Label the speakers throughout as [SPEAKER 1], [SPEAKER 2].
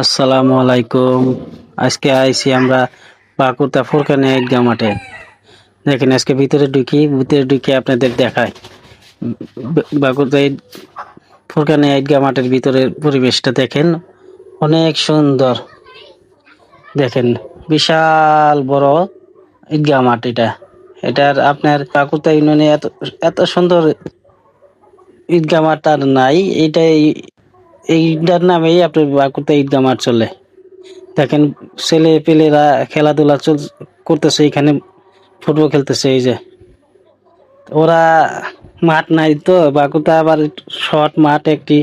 [SPEAKER 1] আসসালামু আলাইকুম। আজকে আইছি আমরা বাকুতা ফুরকানি ঈদগাহ মাঠে। দেখেন আজকে ভিতরে ঢুকি আপনাদের দেখায়। বাকুতা ফুরকানি ঈদগাহ মাঠের ভিতরের পরিবেশটা দেখেন, অনেক সুন্দর। দেখেন বিশাল বড় ঈদগাহ মাঠ এটা। এটার আপনার বাকুতা ইউনিয়নে এত এত সুন্দর ঈদগাহ মাঠ আর নাই। এইটার নামেই আপনার বাকুতা ঈদগাহ মাঠ চলে। দেখেন ছেলে পেলেরা খেলাধুলা করতেছে, এখানে ফুটবল খেলতেছে। এই যে ওরা, মাঠ নাই তো বাকুতা, আবার শর্ট মাঠ একটি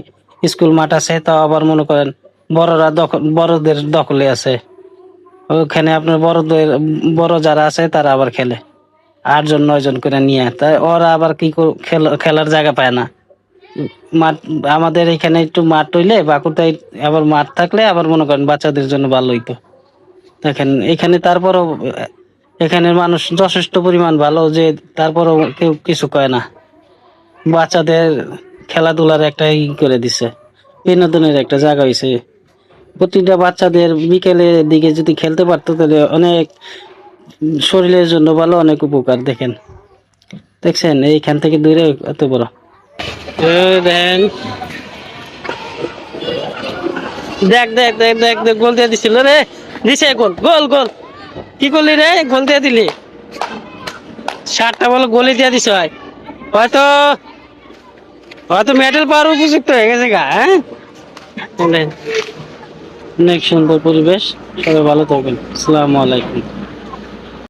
[SPEAKER 1] স্কুল মাঠ আছে, তাও আবার মনে করেন বড়দের দখলে আছে। ওখানে আপনার বড় যারা আছে তারা আবার খেলে 8 জন 9 জন করে নিয়ে, তাই ওরা আবার খেলার জায়গা পায় না। মাঠ আমাদের এখানে একটু মাঠ হইলে বাকুতায় আবার মাঠ থাকলে আবার মনে করেন বাচ্চাদের জন্য ভালো হইতো। দেখেন এখানে তারপরও এখানের মানুষ যথেষ্ট পরিমাণ ভালো, যে তারপরও কেউ কিছু কয় না। বাচ্চাদের খেলাধুলার একটা করে দিছে, বিনোদনের একটা জায়গা হয়েছে। প্রতিটা বাচ্চাদের বিকেলের দিকে যদি খেলতে পারতো তাহলে অনেক শরীরের জন্য ভালো, অনেক উপকার। দেখছেন এইখান থেকে দূরে এত বড় দেন। দেখ দেখ দেখ দেখ দেখ, গোল দিয়ে দিছিল রে, দিছে গোল গোল গোল। কি করলি রে, গোল দিয়ে দিলি। 7টা বল গোলে দিয়ে দিছ, হয়তো হয়তো মেডেল পাওয়ার উপযুক্ত হয়ে গেছে গা। হ্যাঁ, অনেক সুন্দর পরিবেশ। সবাই ভালো থাকবেন। আসসালামু আলাইকুম।